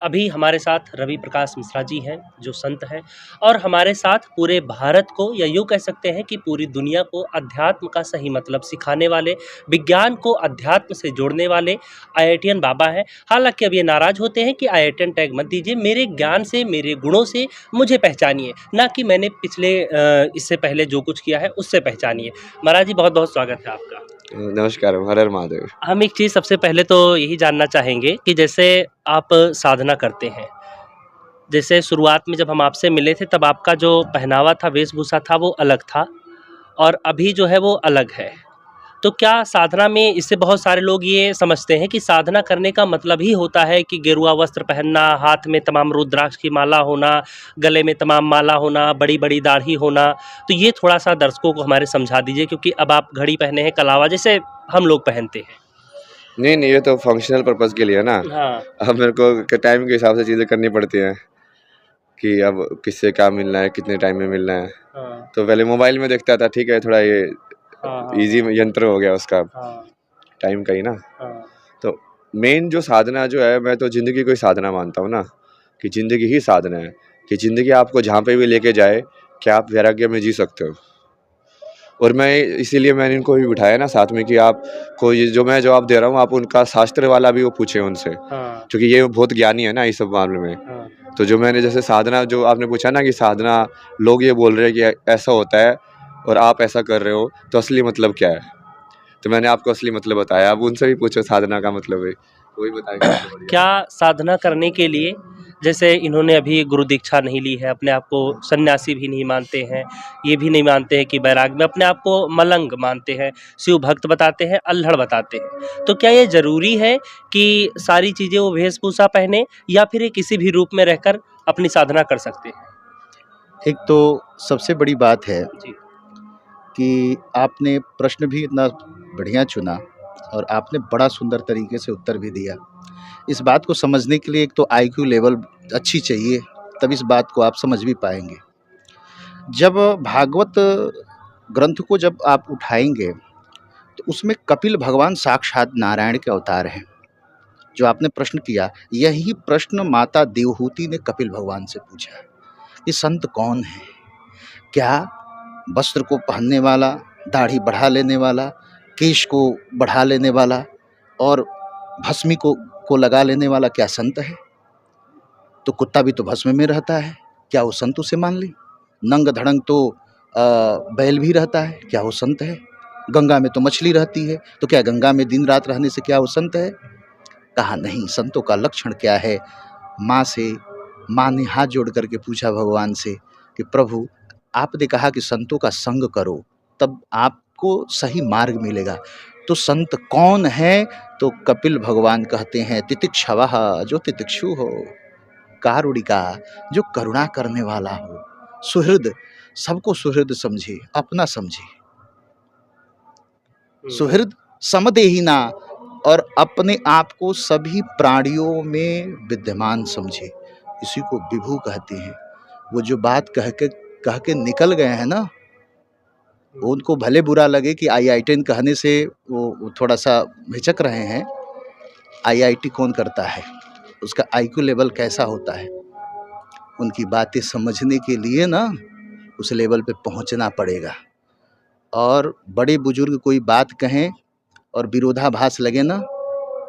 अभी हमारे साथ रवि प्रकाश मिश्रा जी हैं, जो संत हैं और हमारे साथ पूरे भारत को या यूँ कह सकते हैं कि पूरी दुनिया को अध्यात्म का सही मतलब सिखाने वाले, विज्ञान को अध्यात्म से जोड़ने वाले आईआईटीएन बाबा हैं। हालाँकि अब ये नाराज़ होते हैं कि आईआईटीएन टैग मत दीजिए, मेरे ज्ञान से, मेरे गुणों से मुझे पहचानिए, ना कि मैंने पिछले इससे पहले जो कुछ किया है उससे पहचानिए। महाराज जी बहुत-बहुत स्वागत है आपका। नमस्कार, हर हर महादेव। हम एक चीज़ सबसे पहले तो यही जानना चाहेंगे कि जैसे आप साधना करते हैं, जैसे शुरुआत में जब हम आपसे मिले थे तब आपका जो पहनावा था, वेशभूषा था वो अलग था और अभी जो है वो अलग है। तो क्या साधना में इससे बहुत सारे लोग ये समझते हैं कि साधना करने का मतलब ही होता है कि गेरुआ वस्त्र पहनना, हाथ में तमाम रुद्राक्ष की माला होना, गले में तमाम माला होना, बड़ी-बड़ी दाढ़ी होना। तो ये थोड़ा-सा दर्शकों को हमारे समझा दीजिए क्योंकि अब आप घड़ी पहने हैं, कलावा जैसे हम लोग पहनते हैं। नहीं, ये तो फंक्शनल पर्पज़ के लिए है ना। हाँ, अब मेरे को टाइम के हिसाब से चीज़ें करनी पड़ती हैं कि अब किससे क्या मिलना है, कितने टाइम में मिलना है। हाँ, तो पहले मोबाइल में देखता था, ठीक है, थोड़ा ये हाँ, हाँ, ईज़ी यंत्र हो गया उसका हाँ, टाइम का ही ना। हाँ, तो मेन जो साधना जो है, मैं तो ज़िंदगी को ही साधना मानता हूँ ना, कि ज़िंदगी ही साधना है, कि ज़िंदगी आपको जहाँ पे भी लेके जाए, कि आप वैराग्य में जी सकते हो। और मैं इसीलिए मैंने इनको भी बिठाया ना साथ में कि आप को ये जो मैं जवाब दे रहा हूँ, आप उनका शास्त्र वाला भी वो पूछें उनसे, हाँ, क्योंकि ये बहुत ज्ञानी है ना इस सब मामले में। हाँ, तो जो मैंने जैसे साधना जो आपने पूछा ना कि साधना, लोग ये बोल रहे हैं कि ऐसा होता है और आप ऐसा कर रहे हो, तो असली मतलब क्या है? तो मैंने आपको असली मतलब बताया। अब उनसे भी पूछो साधना का मतलब है, वही बताएंगे आपको बढ़िया। क्या साधना करने के लिए जैसे इन्होंने अभी गुरु दीक्षा नहीं ली है, अपने आप को सन्यासी भी नहीं मानते हैं, ये भी नहीं मानते हैं कि बैराग में अपने आप को मलंग मानते हैं, शिव भक्त बताते हैं, अल्हड़ बताते हैं। तो क्या ये ज़रूरी है कि सारी चीज़ें वो वेशभूषा पहने या फिर ये किसी भी रूप में रहकर अपनी साधना कर सकते हैं? एक तो सबसे बड़ी बात है जी। कि आपने प्रश्न भी इतना बढ़िया चुना और आपने बड़ा सुंदर तरीके से उत्तर भी दिया। इस बात को समझने के लिए एक तो आईक्यू लेवल अच्छी चाहिए, तब इस बात को आप समझ भी पाएँगे। जब भागवत ग्रंथ को जब आप उठाएँगे, तो उसमें कपिल भगवान साक्षात नारायण के अवतार हैं। जो आपने प्रश्न किया, यही प्रश्न माता देवहूति ने कपिल भगवान से पूछा कि संत कौन है? क्या वस्त्र को पहनने वाला, दाढ़ी बढ़ा लेने वाला, केश को बढ़ा लेने वाला और भस्मी को लगा लेने वाला क्या संत है? तो कुत्ता भी तो भस्म में रहता है, क्या वो संत उसे मान ले? नंग-धड़ंग तो बैल भी रहता है, क्या वो संत है? गंगा में तो मछली रहती है, तो क्या गंगा में दिन-रात रहने से क्या वो संत है? कहा नहीं, संतों का लक्षण क्या है? माँ ने हाथ जोड़ करके पूछा भगवान से कि प्रभु, आपने कहा कि संतों का संग करो, तब आपको सही मार्ग मिलेगा। तो संत कौन है? तो कपिल भगवान कहते हैं तितिक्षवः, जो तितिक्षु हो, कारुणिका, जो करुणा करने वाला हो, सुहृद, सबको सुहृद समझे, अपना समझे, सुहृद समदेहिना, और अपने आप को सभी प्राणियों में विद्यमान समझे। इसी को विभु कहते हैं। वो जो बात कह के निकल गए हैं ना, उनको भले बुरा लगे कि आईआईटीएन कहने से वो थोड़ा-सा हिचक रहे हैं। आईआईटी कौन करता है? उसका आईक्यू लेवल कैसा होता है? उनकी बातें समझने के लिए ना उस लेवल पे पहुँचना पड़ेगा। और बड़े बुजुर्ग कोई बात कहें और विरोधाभास लगे ना,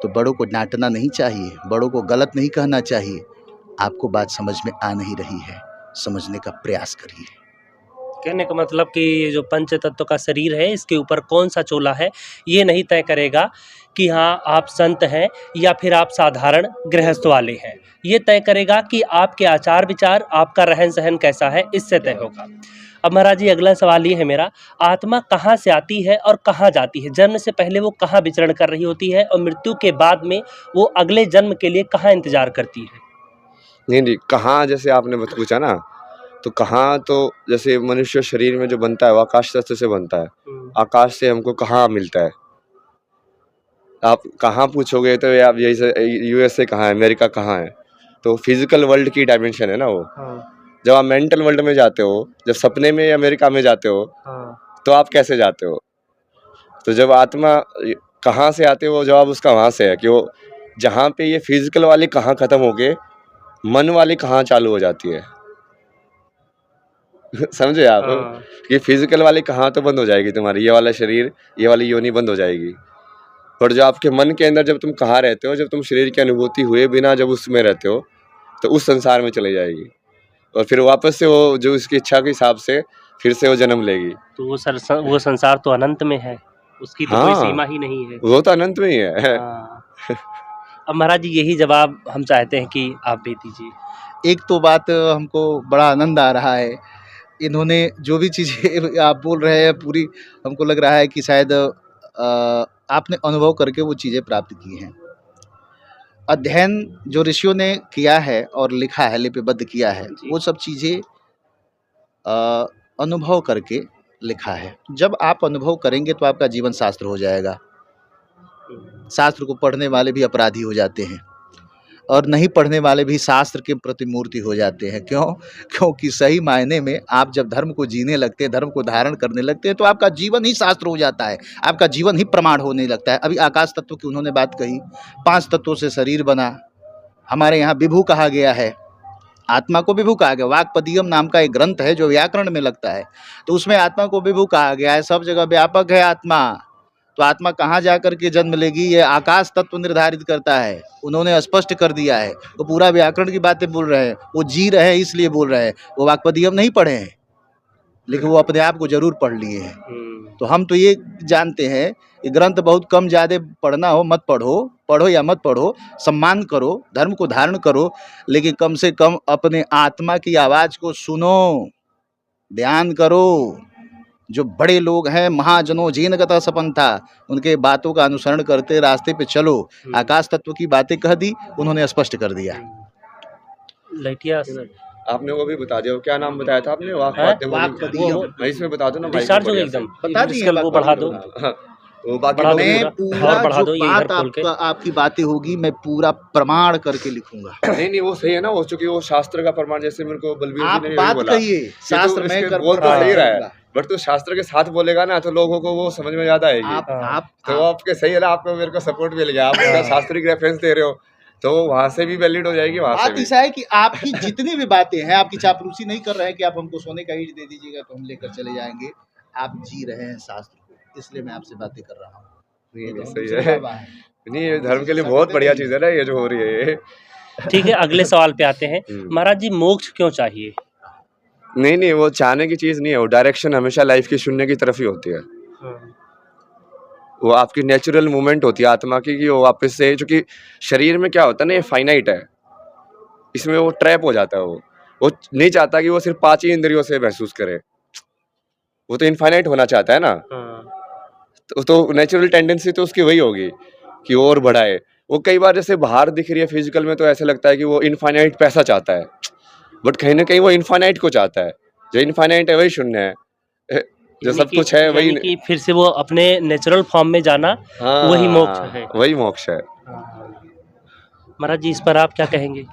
तो बड़ों को डाँटना नहीं चाहिए, बड़ों को गलत नहीं कहना चाहिए। आपको बात समझ में आ नहीं रही है, समझने का प्रयास करिए। कहने का मतलब कि ये जो पंच तत्व का शरीर है इसके ऊपर कौन सा चोला है ये नहीं तय करेगा कि हाँ आप संत हैं या फिर आप साधारण गृहस्थ वाले हैं। ये तय करेगा कि आपके आचार विचार, आपका रहन सहन कैसा है, इससे तय होगा। अब महाराज जी अगला सवाल ये है मेरा, आत्मा कहाँ से आती है और कहाँ जाती है? जन्म से पहले वो कहाँ विचरण कर रही होती है और मृत्यु के बाद में वो अगले जन्म के लिए कहाँ इंतजार करती है? नहीं, कहाँ जैसे आपने मत पूछा ना, तो कहाँ तो जैसे मनुष्य शरीर में जो बनता है वो आकाश तत्व से बनता है। आकाश से हमको कहाँ मिलता है? आप कहाँ पूछोगे तो आप यही से यूएसए कहाँ है, अमेरिका कहाँ है? तो फिजिकल वर्ल्ड की डायमेंशन है ना वो। जब आप मेंटल वर्ल्ड में जाते हो, जब सपने में अमेरिका में जाते हो, तो आप कैसे जाते हो? तो जब आत्मा कहाँ से आते हो, जवाब उसका वहाँ से है कि वो जहाँ पे ये फिजिकल वाली कहाँ खत्म हो गए, मन वाली कहाँ चालू हो जाती है। समझे आप? हाँ। कि फिजिकल वाली कहाँ तो बंद हो जाएगी तुम्हारी, ये वाला शरीर, ये वाली योनि बंद हो जाएगी। पर जो आपके मन के अंदर जब तुम कहाँ रहते हो, जब तुम शरीर की अनुभूति हुए बिना जब उसमें रहते हो, तो उस संसार में चले जाएगी और फिर वापस से वो जो उसकी इच्छा के हिसाब से फिर से वो जन्म लेगी। तो वो संसार तो अनंत में है, उसकी तो कोई हाँ, सीमा ही नहीं है। वो तो अनंत में ही है। हाँ। अब महाराज जी यही जवाब हम चाहते हैं कि आप भी दीजिए। एक तो बात हमको बड़ा आनंद आ रहा है, इन्होंने जो भी चीज़ें आप बोल रहे हैं पूरी हमको लग रहा है कि शायद आपने अनुभव करके वो चीज़ें प्राप्त की हैं। अध्ययन जो ऋषियों ने किया है और लिखा है, लिपिबद्ध किया है, जी। वो सब चीज़ें अनुभव करके लिखा है। जब आप अनुभव करेंगे तो आपका जीवन शास्त्र हो जाएगा। शास्त्र को पढ़ने वाले भी अपराधी हो जाते हैं और नहीं पढ़ने वाले भी शास्त्र के प्रतिमूर्ति हो जाते हैं। क्यों? क्योंकि सही मायने में आप जब धर्म को जीने लगते हैं, धर्म को धारण करने लगते हैं, तो आपका जीवन ही शास्त्र हो जाता है, आपका जीवन ही प्रमाण होने लगता है। अभी आकाश तत्व की उन्होंने बात कही, 5 तत्वों से शरीर बना। हमारे यहाँ विभु कहा गया है, आत्मा को विभु कहा गया। वाक्पदीयम नाम का एक ग्रंथ है जो व्याकरण में लगता है, तो उसमें आत्मा को विभु कहा गया है। सब जगह व्यापक है आत्मा। तो आत्मा कहाँ जा कर के जन्म लेगी, ये आकाश तत्व निर्धारित करता है। उन्होंने स्पष्ट कर दिया है। वो पूरा व्याकरण की बातें बोल रहे हैं, वो जी रहे हैं इसलिए बोल रहे हैं। वो वाक्पदीयम नहीं पढ़े हैं, लेकिन वो अपने आप को जरूर पढ़ लिए हैं। तो हम तो ये जानते हैं कि ग्रंथ बहुत कम ज़्यादा पढ़ना हो मत पढ़ो, पढ़ो या मत पढ़ो, सम्मान करो, धर्म को धारण करो, लेकिन कम से कम अपने आत्मा की आवाज़ को सुनो, ध्यान करो। जो बड़े लोग हैं, महाजनों जीन गता सपन था, उनके बातों का अनुसरण करते रास्ते पे चलो। आकाश तत्व की बातें कह दी, उन्होंने स्पष्ट कर दिया। लैटिया आपने वो भी बता दिया, वो क्या नाम बताया था आपने? वाक्पदीयम। इसमें बता दो ना, डिस्चार्ज हो गया एकदम, बता दिए, वो बढ़ा दो। वो बाकी बढ़ा दो मैं पूरा, पूरा और बढ़ा जो दो, ये बात इधर खोल के। आपकी बातें होगी मैं पूरा प्रमाण करके लिखूंगा। नहीं वो सही है ना, वो चूंकि वो शास्त्र का प्रमाण, जैसे मेरे को बलबीर आप जी ने बात बोला कहिए, शास्त्र इसके में कर बोल तो सही रहा है, हाँ। बट तो शास्त्र के साथ बोलेगा ना तो लोगों को वो समझ में ज्यादा आएगी। आप तो आपके सही है ना, आपको मेरे को सपोर्ट मिल गया, आप उसका शास्त्रिक रेफरेंस दे रहे हो तो वहां से भी वैलिड हो जाएगी। वहां से बात भी ऐसा है कि आपकी जितनी भी बातें हैं, आपकी चापलूसी नहीं कर रहे हैं कि आप हमको सोने का ईंट दे दीजिएगा तो हम लेकर चले जाएंगे। आप जी रहे हैं शास्त्र को, इसलिए मैं आपसे बातें कर रहा हूँ। नहीं सही है, नहीं ये धर्म के लिए बहुत बढ़िया चीज है ना, ये जो हो रही है ये। ठीक है, अगले सवाल पे आते हैं। महाराज जी, मोक्ष क्यों चाहिए? नहीं वो चाहने की चीज नहीं है, वो डायरेक्शन हमेशा लाइफ की शून्य की तरफ ही होती है। वो आपकी नेचुरल मूवमेंट होती है आत्मा की, कि वो वापस से, चूंकि शरीर में क्या होता है ना, ये फाइनाइट है, इसमें वो ट्रैप हो जाता है। वो नहीं चाहता कि वो सिर्फ 5 ही इंद्रियों से महसूस करे, वो तो इनफाइनाइट होना चाहता है ना। तो नेचुरल टेंडेंसी तो उसकी वही होगी कि वो और बढ़ाए। वो कई बार जैसे बाहर दिख रही है फिजिकल में तो ऐसा लगता है कि वो इनफाइनाइट पैसा चाहता है, बट कहीं ना कहीं वो इनफाइनाइट को चाहता है। जो इनफाइनाइट है वही शून्य है, जो सब कुछ है वही। कि फिर से वो अपने नेचुरल फॉर्म में जाना, हाँ, वही मोक्ष है। वही मोक्ष है। महाराज जी, इस पर आप क्या कहेंगे?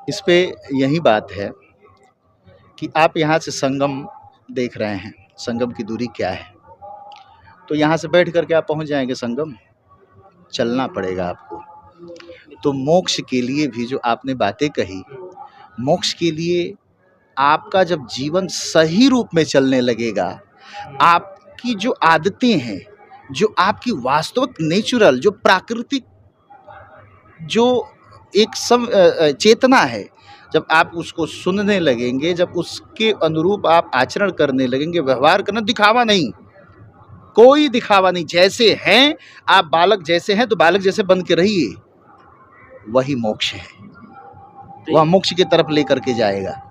इस पे यही बात है कि आप यहाँ से संगम देख रहे हैं, संगम की दूरी क्या है। तो यहाँ से बैठ करके आप पहुँच जाएंगे संगम, चलना पड़ेगा आपको। तो मोक्ष के लिए भी जो आपने बातें कही, मोक्ष के लिए आपका जब जीवन सही रूप में चलने लगेगा, आपकी जो आदतें हैं, जो आपकी वास्तविक नेचुरल, जो प्राकृतिक, जो एक चेतना है, जब आप उसको सुनने लगेंगे, जब उसके अनुरूप आप आचरण करने लगेंगे, व्यवहार करना, दिखावा नहीं, कोई दिखावा नहीं, जैसे हैं आप, बालक जैसे हैं तो बालक जैसे बन के रहिए, वही मोक्ष है। वह मोक्ष की तरफ लेकर के जाएगा।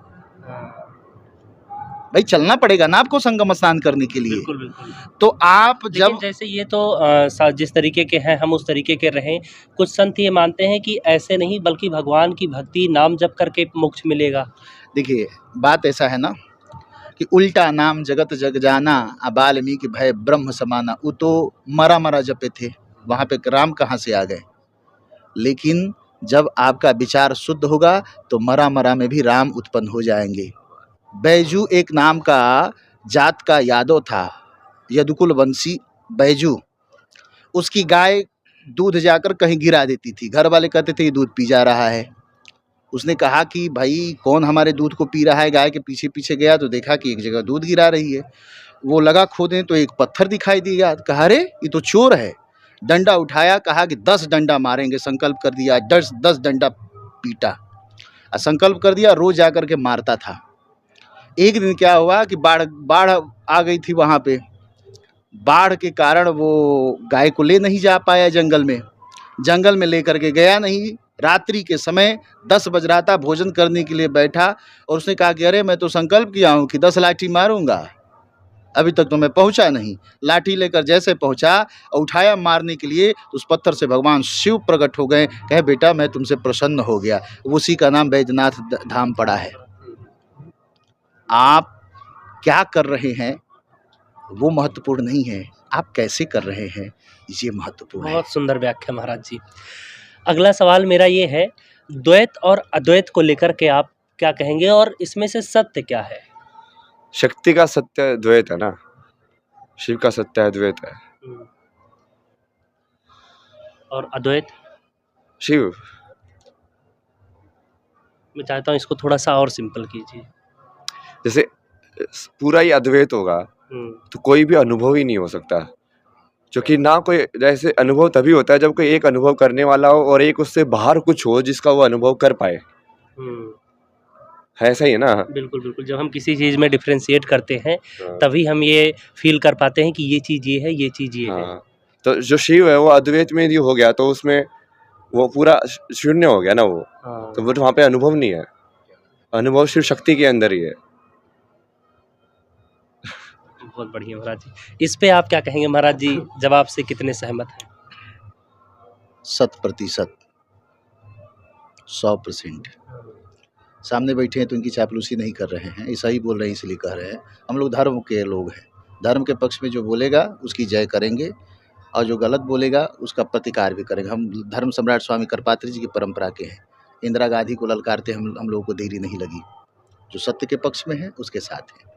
भाई चलना पड़ेगा ना आपको संगम स्नान करने के लिए। बिल्कुल बिल्कुल। तो आप जब जैसे ये तो जिस तरीके के हैं हम उस तरीके के रहें। कुछ संत ये मानते हैं कि ऐसे नहीं, बल्कि भगवान की भक्ति, नाम जप करके मोक्ष मिलेगा। देखिए बात ऐसा है ना कि उल्टा नाम जगत जग जाना, वाल्मीकि भय ब्रह्म समाना। वो तो मरा मरा जपे थे, वहाँ पे राम कहाँ से आ गए। लेकिन जब आपका विचार शुद्ध होगा तो मरा मरा में भी राम उत्पन्न हो जाएंगे। बैजू एक नाम का जात का यादव था, यदुकुल वंशी बैजू। उसकी गाय दूध जाकर कहीं गिरा देती थी, घर वाले कहते थे ये दूध पी जा रहा है। उसने कहा कि भाई कौन हमारे दूध को पी रहा है। गाय के पीछे पीछे गया तो देखा कि एक जगह दूध गिरा रही है। वो लगा खोदने तो एक पत्थर दिखाई दिया। कहा अरे ये तो चोर है। डंडा उठाया, कहा कि 10 डंडा मारेंगे। संकल्प कर दिया, 10 डंडा पीटा और संकल्प कर दिया रोज जाकर के मारता था। एक दिन क्या हुआ कि बाढ़ बाढ़ आ गई थी वहाँ पे। बाढ़ के कारण वो गाय को ले नहीं जा पाया जंगल में लेकर के गया नहीं। रात्रि के समय 10 बज रहा था, भोजन करने के लिए बैठा और उसने कहा कि अरे मैं तो संकल्प किया हूँ कि 10 लाठी मारूंगा, अभी तक तो मैं पहुंचा नहीं। लाठी लेकर जैसे पहुंचा और उठाया मारने के लिए तो उस पत्थर से भगवान शिव प्रकट हो गए। कहे बेटा मैं तुमसे प्रसन्न हो गया। उसी का नाम बैजनाथ धाम पड़ा है। आप क्या कर रहे हैं वो महत्वपूर्ण नहीं है, आप कैसे कर रहे हैं ये महत्वपूर्ण है। बहुत सुंदर व्याख्या महाराज जी। अगला सवाल मेरा ये है, द्वैत और अद्वैत को लेकर के आप क्या कहेंगे और इसमें से सत्य क्या है? शक्ति का सत्य द्वैत है ना, शिव का सत्य अद्वैत है। और अद्वैत? शिव। मैं चाहता हूँ इसको थोड़ा सा और सिंपल कीजिए। जैसे पूरा ही अद्वैत होगा तो कोई भी अनुभव ही नहीं हो सकता, क्योंकि ना कोई, जैसे अनुभव तभी होता है जब कोई एक अनुभव करने वाला हो और एक उससे बाहर कुछ हो जिसका वो अनुभव कर पाए। है, सही है ना? बिल्कुल बिल्कुल। जब हम किसी चीज़ में डिफरेंशिएट करते हैं हाँ। तभी हम ये फील कर पाते हैं कि ये चीज़ ये है, ये चीज़ ये है। हाँ, तो जो शिव है वो अद्वैत में ही हो गया तो उसमें वो पूरा शून्य हो गया ना वो। हाँ। तो वो वहाँ पे अनुभव नहीं है, अनुभव शिव शक्ति के अंदर ही है। बहुत बढ़िया महाराज जी। इस पे आप क्या कहेंगे महाराज जी, जवाब से कितने सहमत हैं? 100%, 100%। सामने बैठे हैं तो इनकी चापलूसी नहीं कर रहे हैं, ऐसा ही बोल रहे हैं इसलिए कह रहे हैं। हम लोग धर्म के लोग हैं, धर्म के पक्ष में जो बोलेगा उसकी जय करेंगे और जो गलत बोलेगा उसका प्रतिकार भी करेंगे। हम धर्म सम्राट स्वामी करपात्री जी की परंपरा के हैं। इंदिरा गांधी को ललकारते हम लोगों को देरी नहीं लगी। जो सत्य के पक्ष में है उसके साथ है।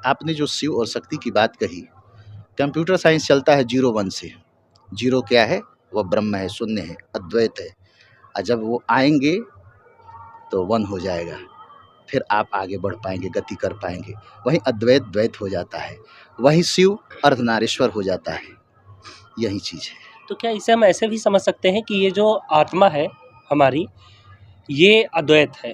आपने जो शिव और शक्ति की बात कही, कंप्यूटर साइंस चलता है 0 1 से। 0 क्या है? वह ब्रह्म है, शून्य है, अद्वैत है। और जब वो आएंगे तो 1 हो जाएगा, फिर आप आगे बढ़ पाएंगे, गति कर पाएंगे। वहीं अद्वैत द्वैत हो जाता है, वहीं शिव अर्धनारीश्वर हो जाता है। यही चीज़ है। तो क्या इसे हम ऐसे भी समझ सकते हैं कि ये जो आत्मा है हमारी, ये अद्वैत है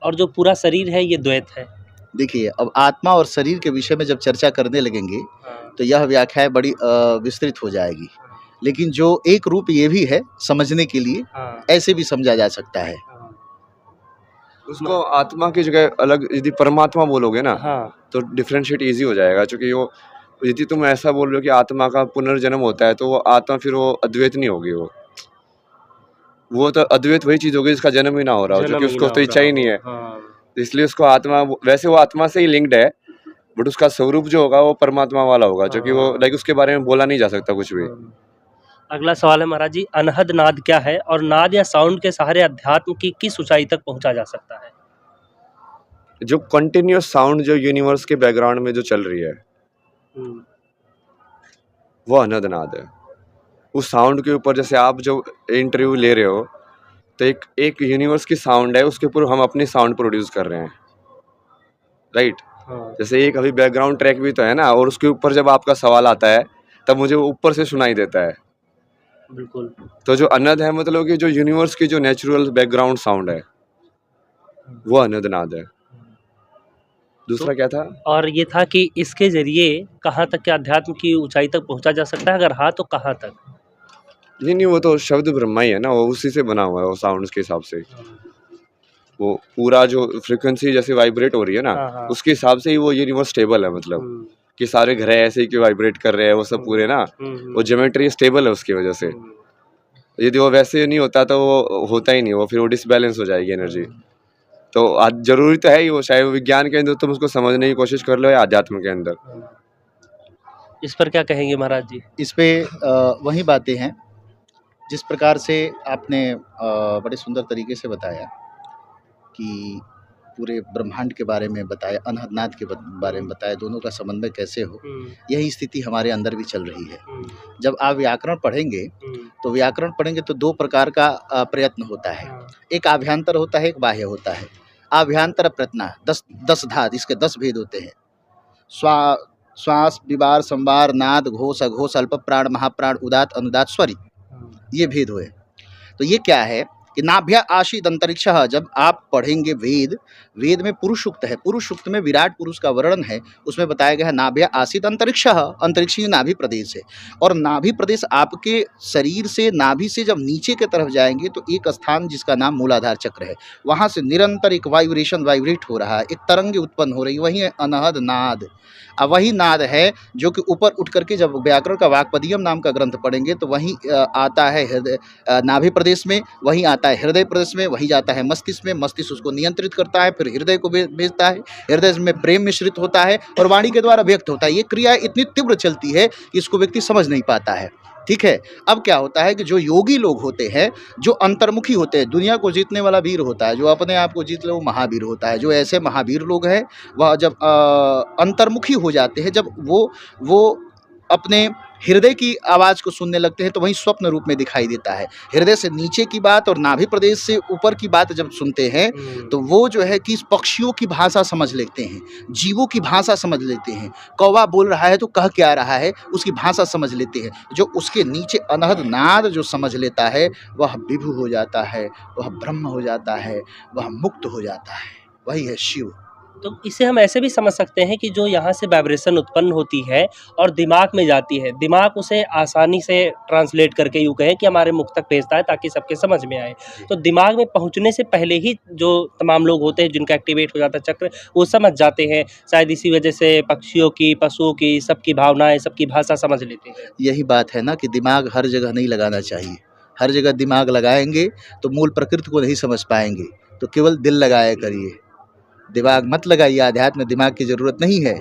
और जो पूरा शरीर है ये द्वैत है? देखिए, अब आत्मा और शरीर के विषय में जब चर्चा करने लगेंगे तो यह व्याख्या बड़ी विस्तृत हो जाएगी। लेकिन जो एक रूप ये भी है समझने के लिए, ऐसे भी समझा जा सकता है। उसको आत्मा की जगह अलग यदि परमात्मा बोलोगे ना, तो डिफरेंशिएट इजी हो जाएगा। क्योंकि वो यदि तुम ऐसा बोल रहे हो कि आत्मा का पुनर्जन्म होता है तो वो आत्मा फिर वो अद्वैत नहीं होगी। वो तो अद्वैत वही चीज होगी जिसका जन्म ही ना हो रहा हो, क्योंकि उसको तो इच्छा ही नहीं है। इसलिए उसको आत्मा, वैसे वो आत्मा से ही लिंक्ड है बट उसका स्वरूप जो होगा वो परमात्मा वाला होगा, क्योंकि वो लाइक उसके बारे में बोला नहीं जा सकता कुछ भी। अगला सवाल है महाराज जी, अनहद नाद क्या है और नाद या साउंड के सहारे अध्यात्म की किस ऊंचाई तक पहुंचा जा सकता है? जो कंटिन्यूअस साउंड जो यूनिवर्स के बैकग्राउंड में जो चल रही है वो अनहद नाद है। उस साउंड के ऊपर, जैसे आप जो इंटरव्यू ले रहे हो तो एक यूनिवर्स की साउंड है, उसके ऊपर हम अपनी साउंड प्रोड्यूस कर रहे हैं, राइट? जैसे एक अभी बैकग्राउंड ट्रैक भी तो है ना, और उसके ऊपर जब आपका सवाल आता है तब मुझे ऊपर से सुनाई देता है। बिल्कुल। तो जो अनहद है मतलब कि जो यूनिवर्स की जो नेचुरल बैकग्राउंड साउंड है वो अनहद नाद है। दूसरा क्या था? और ये था कि इसके जरिए कहाँ तक के अध्यात्म की ऊंचाई तक पहुंचा जा सकता है, अगर हाँ तो कहाँ तक? नहीं, वो तो शब्द ब्रह्मा ही है ना, वो उसी से बना हुआ है वो साउंड्स के हिसाब से। वो पूरा जो फ्रीक्वेंसी जैसे वाइब्रेट हो रही है ना, उसके हिसाब से ही वो यूनिवर्स स्टेबल है। मतलब कि सारे ग्रह ऐसे ही क्यों वाइब्रेट कर रहे हैं, वो सब पूरे ना, वो ज्योमेट्री स्टेबल है उसकी वजह से। यदि वो वैसे नहीं होता तो वो होता ही नहीं, वो फिर वो डिसबैलेंस हो जाएगी एनर्जी। तो जरूरी तो है ही वो, चाहे वो विज्ञान के अंदर तुम उसको समझने की कोशिश कर लो या आध्यात्म के अंदर। इस पर क्या कहेंगे महाराज जी? इस पे वही बातें हैं जिस प्रकार से आपने बड़े सुंदर तरीके से बताया कि पूरे ब्रह्मांड के बारे में बताया, अनहद नाद के बारे में बताया, दोनों का समन्वय कैसे हो। यही स्थिति हमारे अंदर भी चल रही है। जब आप व्याकरण पढ़ेंगे तो व्याकरण पढ़ेंगे तो 2 प्रकार का प्रयत्न होता है। एक आभ्यंतर होता है, एक बाह्य होता है। आभ्यंतर प्रतना 10 धात, इसके 10 भेद होते हैं। श्वास, विवार, संवार, नाद, घोष, अघोष, अल्प प्राण, महाप्राण, उदात, अनुदात, स्वरी, ये भेद हुए। तो ये क्या है कि नाभ्य आशीत अंतरिक्षः, जब आप पढ़ेंगे वेद में पुरुष सूक्त है, पुरुष सूक्त में विराट पुरुष का वर्णन है, उसमें बताया गया है नाभ्य आशीत अंतरिक्षः, अंतरिक्ष नाभि प्रदेश है। और नाभि प्रदेश आपके शरीर से, नाभि से जब नीचे की तरफ जाएंगे तो एक स्थान जिसका नाम मूलाधार चक्र है, वहाँ से निरंतर एक वाइब्रेट हो रहा है, एक तरंगे उत्पन्न हो रही है, वही है अनहद नाद। अब वही नाद है जो कि ऊपर उठ करके जब व्याकरण का वाक्पदीयम नाम का ग्रंथ पढ़ेंगे तो वही आता है हृदय, नाभि प्रदेश में, वही आता है हृदय प्रदेश में, वही जाता है मस्तिष्क में, मस्तिष्क उसको नियंत्रित करता है, फिर हृदय को भेजता है, हृदय में प्रेम मिश्रित होता है और वाणी के द्वारा व्यक्त होता है। ये क्रिया इतनी तीव्र चलती है कि इसको व्यक्ति समझ नहीं पाता है। ठीक है। अब क्या होता है कि जो योगी लोग होते हैं, जो अंतर्मुखी होते हैं, दुनिया को जीतने वाला वीर होता है, जो अपने आप को जीत ले वो महावीर होता है। जो ऐसे महावीर लोग हैं वह जब अंतर्मुखी हो जाते हैं, जब वो अपने हृदय की आवाज़ को सुनने लगते हैं तो वही स्वप्न रूप में दिखाई देता है। हृदय से नीचे की बात और नाभि प्रदेश से ऊपर की बात जब सुनते हैं तो वो जो है कि पक्षियों की भाषा समझ लेते हैं, जीवों की भाषा समझ लेते हैं। कौवा बोल रहा है तो कह क्या रहा है उसकी भाषा समझ लेते हैं। जो उसके नीचे अनहद नाद जो समझ लेता है वह विभु हो जाता है, वह ब्रह्म हो जाता है, वह मुक्त हो जाता है, वही है शिव। तो इसे हम ऐसे भी समझ सकते हैं कि जो यहाँ से वाइब्रेशन उत्पन्न होती है और दिमाग में जाती है, दिमाग उसे आसानी से ट्रांसलेट करके यूँ कहें कि हमारे मुख तक भेजता है ताकि सबके समझ में आए। तो दिमाग में पहुँचने से पहले ही जो तमाम लोग होते हैं जिनका एक्टिवेट हो जाता है चक्र, वो समझ जाते हैं। शायद इसी वजह से पक्षियों की, पशुओं की, सबकी भावनाएं, सबकी भाषा समझ लेते हैं। यही बात है ना कि दिमाग हर जगह नहीं लगाना चाहिए। हर जगह दिमाग लगाएंगे तो मूल प्रकृति को नहीं समझ पाएंगे। तो केवल दिल लगाया करिए, दिमाग मत लगाइए। अध्यात्म में दिमाग की ज़रूरत नहीं है।